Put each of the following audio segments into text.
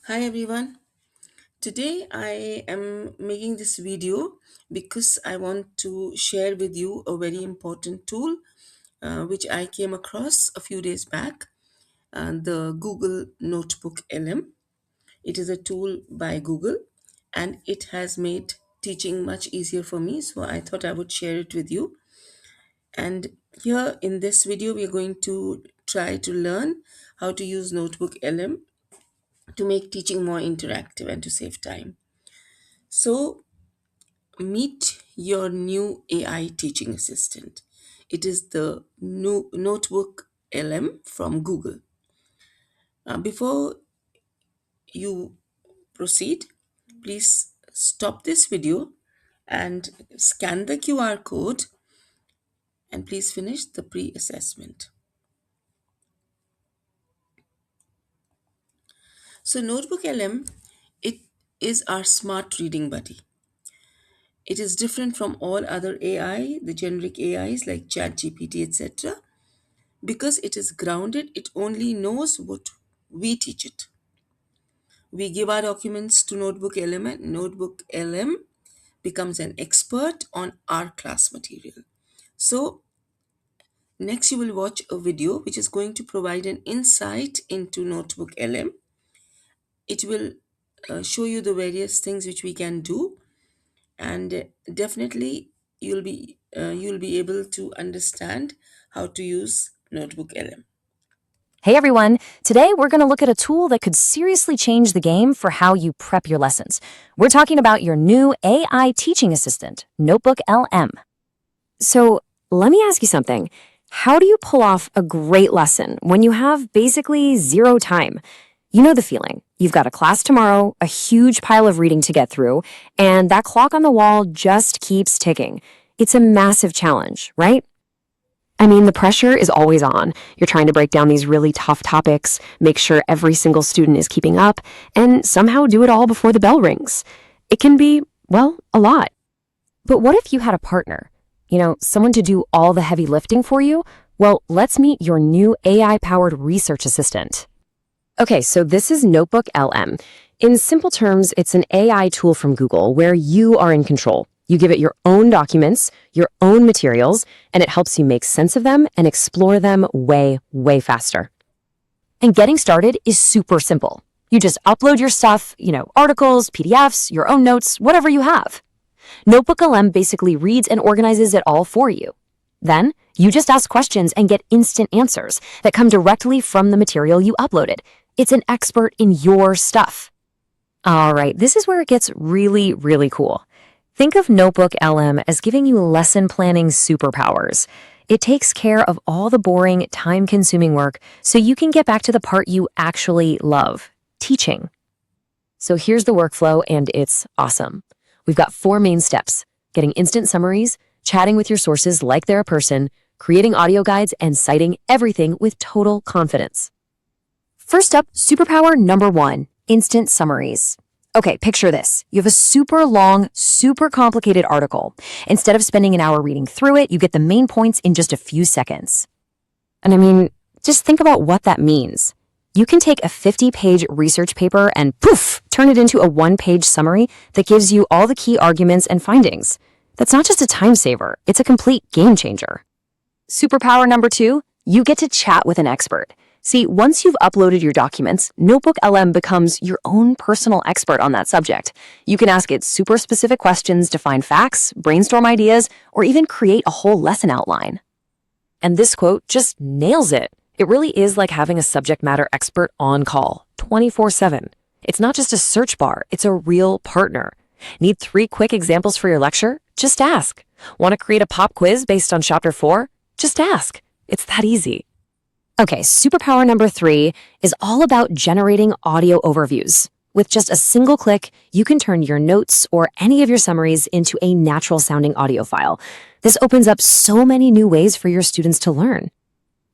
Hi everyone. Today I am making this video because I want to share with you a very important tool which I came across a few days back, the Google Notebook LM. It is a tool by Google and it has made teaching much easier for me, so I thought I would share it with you. And here in this video, we are going to try to learn how to use Notebook LM to make teaching more interactive and to save time. So, meet your new AI teaching assistant. It is the new Notebook LM from Google. Before you proceed, please stop this video and scan the QR code and please finish the pre assessment. So, Notebook LM, it is our smart reading buddy. It is different from all other AI, the generic AIs like ChatGPT, etc. Because it is grounded, it only knows what we teach it. We give our documents to Notebook LM and Notebook LM becomes an expert on our class material. So, next you will watch a video which is going to provide an insight into Notebook LM. It will show you the various things which we can do, and definitely you'll be able to understand how to use Notebook LM. Hey everyone! Today we're going to look at a tool that could seriously change the game for how you prep your lessons. We're talking about your new AI teaching assistant, Notebook LM. So let me ask you something. How do you pull off a great lesson when you have basically zero time? You know the feeling. You've got a class tomorrow, a huge pile of reading to get through, and that clock on the wall just keeps ticking. It's a massive challenge, right? I mean, the pressure is always on. You're trying to break down these really tough topics, make sure every single student is keeping up, and somehow do it all before the bell rings. It can be, well, a lot. But what if you had a partner? Someone to do all the heavy lifting for you? Well, let's meet your new AI-powered research assistant. Okay, so this is Notebook LM. In simple terms, it's an AI tool from Google where you are in control. You give it your own documents, your own materials, and it helps you make sense of them and explore them way, way faster. And getting started is super simple. You just upload your stuff, articles, PDFs, your own notes, whatever you have. Notebook LM basically reads and organizes it all for you. Then, you just ask questions and get instant answers that come directly from the material you uploaded. It's an expert in your stuff. All right, this is where it gets really, really cool. Think of Notebook LM as giving you lesson planning superpowers. It takes care of all the boring, time-consuming work so you can get back to the part you actually love, teaching. So here's the workflow, and it's awesome. We've got 4 main steps: getting instant summaries, chatting with your sources like they're a person, creating audio guides, and citing everything with total confidence. First up, superpower number 1, instant summaries. Okay, picture this. You have a super long, super complicated article. Instead of spending an hour reading through it, you get the main points in just a few seconds. And I mean, just think about what that means. You can take a 50-page research paper and poof, turn it into a 1-page summary that gives you all the key arguments and findings. That's not just a time saver, it's a complete game changer. Superpower number 2, you get to chat with an expert. See, once you've uploaded your documents, Notebook LM becomes your own personal expert on that subject. You can ask it super specific questions to find facts, brainstorm ideas, or even create a whole lesson outline. And this quote just nails it. It really is like having a subject matter expert on call, 24/7. It's not just a search bar, it's a real partner. Need 3 quick examples for your lecture? Just ask. Want to create a pop quiz based on chapter 4? Just ask. It's that easy. Okay, superpower number 3 is all about generating audio overviews. With just a single click, you can turn your notes or any of your summaries into a natural-sounding audio file. This opens up so many new ways for your students to learn.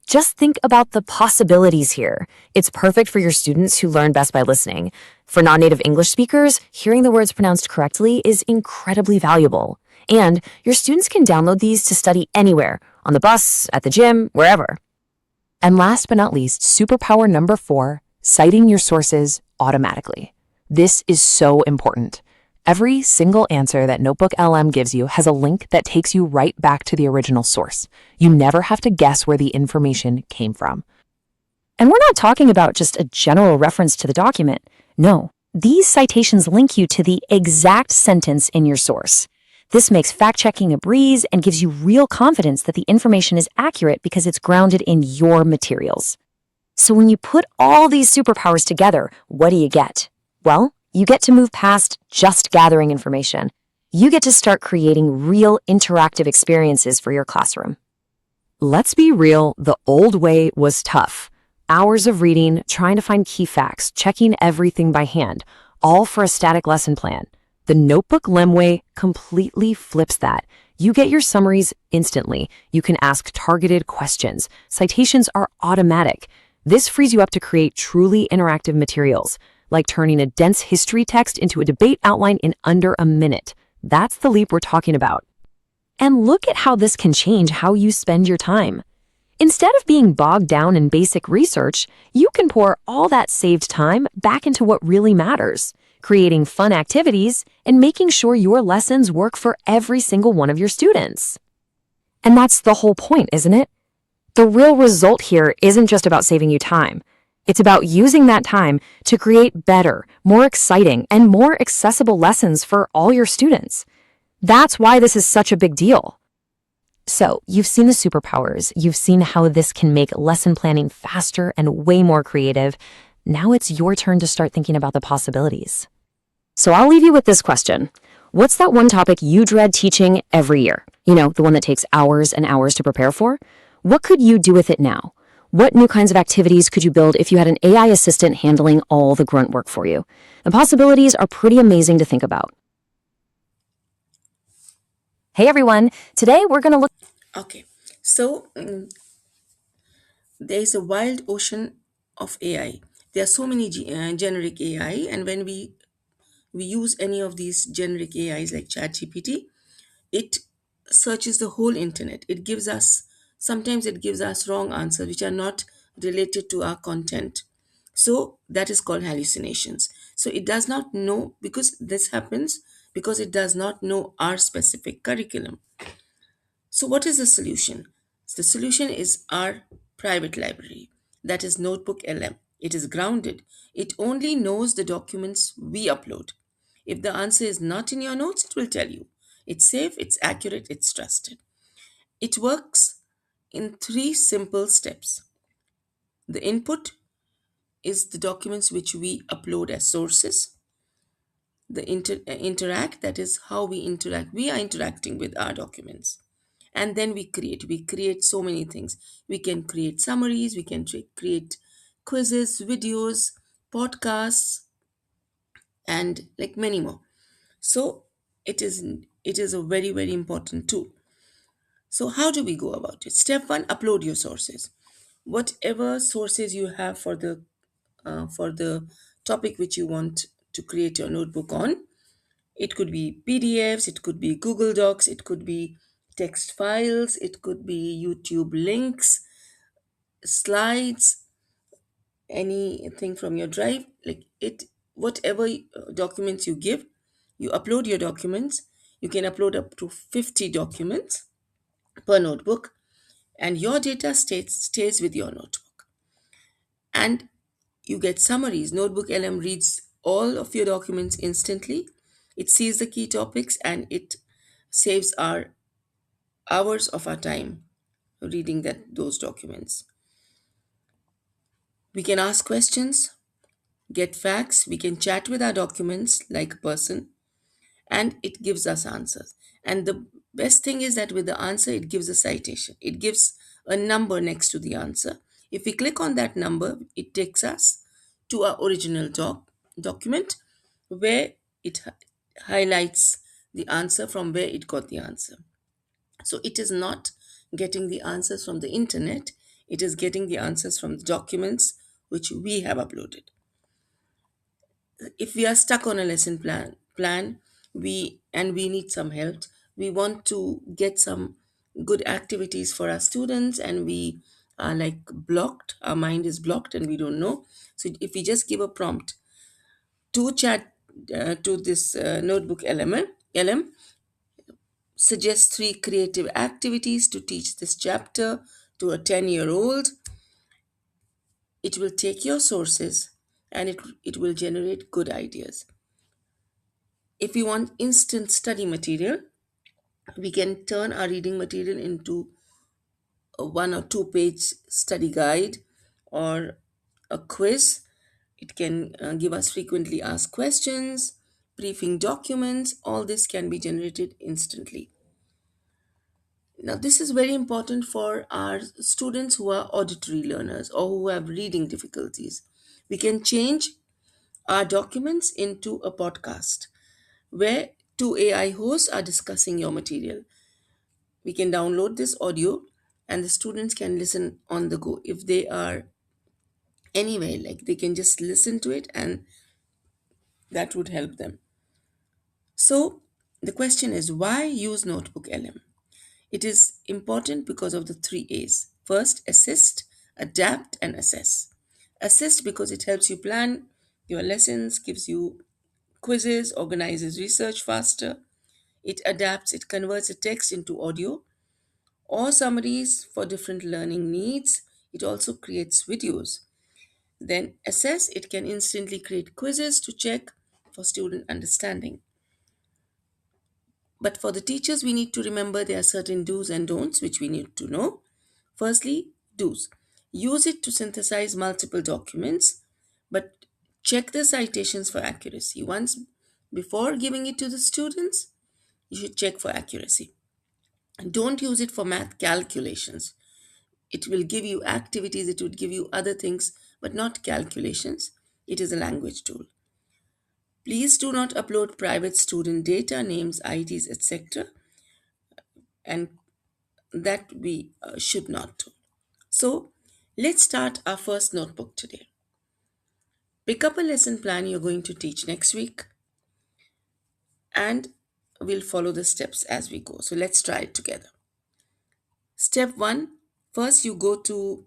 Just think about the possibilities here. It's perfect for your students who learn best by listening. For non-native English speakers, hearing the words pronounced correctly is incredibly valuable. And your students can download these to study anywhere, on the bus, at the gym, wherever. And last but not least, superpower number 4, citing your sources automatically. This is so important. Every single answer that Notebook LM gives you has a link that takes you right back to the original source. You never have to guess where the information came from. And we're not talking about just a general reference to the document. No, these citations link you to the exact sentence in your source. This makes fact checking a breeze and gives you real confidence that the information is accurate because it's grounded in your materials. So when you put all these superpowers together, what do you get? Well, you get to move past just gathering information. You get to start creating real interactive experiences for your classroom. Let's be real, the old way was tough. Hours of reading, trying to find key facts, checking everything by hand, all for a static lesson plan. The Notebook LM way completely flips that. You get your summaries instantly. You can ask targeted questions. Citations are automatic. This frees you up to create truly interactive materials, like turning a dense history text into a debate outline in under a minute. That's the leap we're talking about. And look at how this can change how you spend your time. Instead of being bogged down in basic research, you can pour all that saved time back into what really matters, creating fun activities and making sure your lessons work for every single one of your students. And that's the whole point, isn't it? The real result here isn't just about saving you time. It's about using that time to create better, more exciting, and more accessible lessons for all your students. That's why this is such a big deal. So, you've seen the superpowers, you've seen how this can make lesson planning faster and way more creative. Now it's your turn to start thinking about the possibilities. So I'll leave you with this question. What's that one topic you dread teaching every year? You know, the one that takes hours and hours to prepare for? What could you do with it now? What new kinds of activities could you build if you had an AI assistant handling all the grunt work for you? The possibilities are pretty amazing to think about. Hey everyone, today we're going to look. Okay, so there is a wild ocean of AI. There are so many generic AI, and when we use any of these generic AIs like ChatGPT, it searches the whole internet. It gives us, sometimes it gives us wrong answers which are not related to our content. So that is called hallucinations. So it does not know, because this happens because it does not know our specific curriculum. So what is the solution? The solution is our private library, that is Notebook LM. It is grounded. It only knows the documents we upload. If the answer is not in your notes, it will tell you. It's safe, it's accurate, it's trusted. It works in three simple steps. The input is the documents which we upload as sources. The interact, that is how we interact. We are interacting with our documents. And then we create so many things. We can create summaries, we can create quizzes, videos, podcasts, and like many more. So it is a very, very important tool. So how do we go about it? Step one, upload your sources. Whatever sources you have for the topic which you want to create your notebook on. It could be PDFs, it could be Google Docs, it could be text files, it could be YouTube links, slides, anything from your drive, like it, whatever documents you give, you upload your documents. You can upload up to 50 documents per notebook, and your data stays with your notebook. And you get summaries. Notebook LM reads all of your documents instantly. It sees the key topics and it saves our hours of our time reading those documents. We can ask questions, get facts, we can chat with our documents like a person, and it gives us answers. And the best thing is that with the answer, it gives a citation. It gives a number next to the answer. If we click on that number, it takes us to our original document where it highlights the answer from where it got the answer. So it is not getting the answers from the internet, it is getting the answers from the documents which we have uploaded. If we are stuck on a lesson plan, we need some help, we want to get some good activities for our students, and we are like blocked, our mind is blocked and we don't know. So if we just give a prompt, to chat to this notebook element LM suggest three creative activities to teach this chapter to a 10-year-old. It will take your sources and it will generate good ideas. If we want instant study material, we can turn our reading material into a 1 or 2 page study guide or a quiz. It can give us frequently asked questions, briefing documents. All this can be generated instantly. Now, this is very important for our students who are auditory learners or who have reading difficulties. We can change our documents into a podcast where two AI hosts are discussing your material. We can download this audio and the students can listen on the go. If they are anywhere, like they can just listen to it and that would help them. So, the question is why use Notebook LM? It is important because of the 3 A's. First, assist, adapt, and assess. Assist because it helps you plan your lessons, gives you quizzes, organizes research faster. It adapts, it converts a text into audio or summaries for different learning needs. It also creates videos. Then, assess, it can instantly create quizzes to check for student understanding. But for the teachers, we need to remember there are certain do's and don'ts which we need to know. Firstly, do's. Use it to synthesize multiple documents, but check the citations for accuracy. Once before giving it to the students, you should check for accuracy. Don't use it for math calculations. It will give you activities, it would give you other things, but not calculations. It is a language tool. Please do not upload private student data, names, IDs, etc. And that we should not do. So, let's start our first notebook today. Pick up a lesson plan you're going to teach next week and we'll follow the steps as we go. So, let's try it together. Step one, first you go to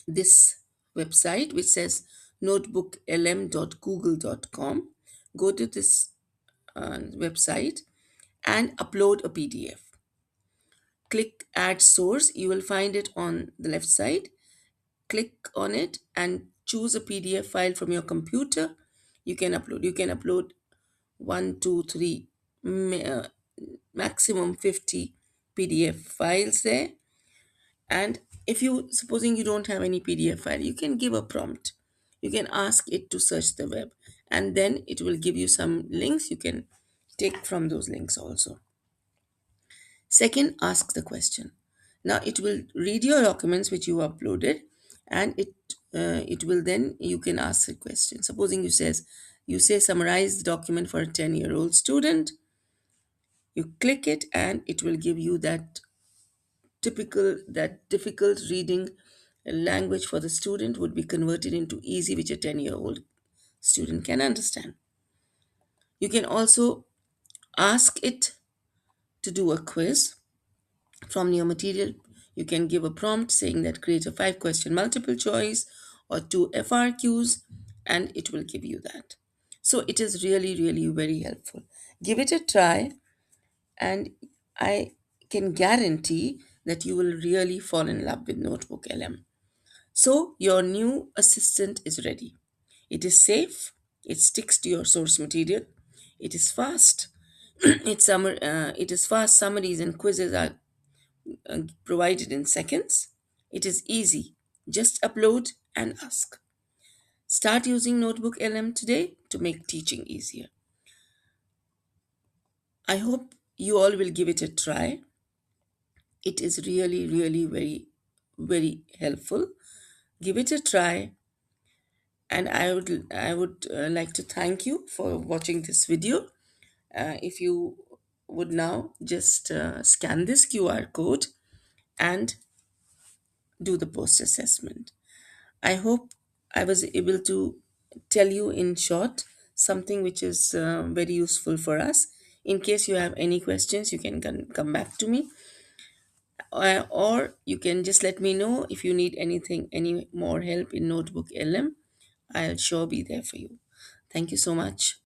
this website which says notebooklm.google.com. Go to this website and upload a PDF. Click add source. You will find it on the left side. Click on it and choose a PDF file from your computer. You can upload. You can upload one, two, three, maximum 50 PDF files there. And if you supposing you don't have any PDF file, you can give a prompt. You can ask it to search the web, and then it will give you some links. You can take from those links also. Second, ask the question. Now it will read your documents which you uploaded, and it will then you can ask the question. Supposing you say summarize the document for a 10-year-old student. You click it, and it will give you that difficult reading language for the student would be converted into easy, which a 10-year-old student can understand. You can also ask it to do a quiz from your material. You can give a prompt saying that create a 5 question multiple choice or 2 FRQs, and it will give you that. So it is really, really very helpful. Give it a try, and I can guarantee that you will really fall in love with Notebook LM. So your new assistant is ready. It is safe, it sticks to your source material, it is fast. It is fast. Summaries and quizzes are provided in seconds. It is easy. Just upload and ask. Start using Notebook LM today to make teaching easier. I hope you all will give it a try. It is really, really very, very helpful. Give it a try, and I would like to thank you for watching this video. If you would now just scan this QR code and do the post assessment. I hope I was able to tell you in short something which is very useful for us. In case you have any questions, you can come back to me, or you can just let me know if you need anything, any more help in Notebook LM. I'll sure be there for you. Thank you so much.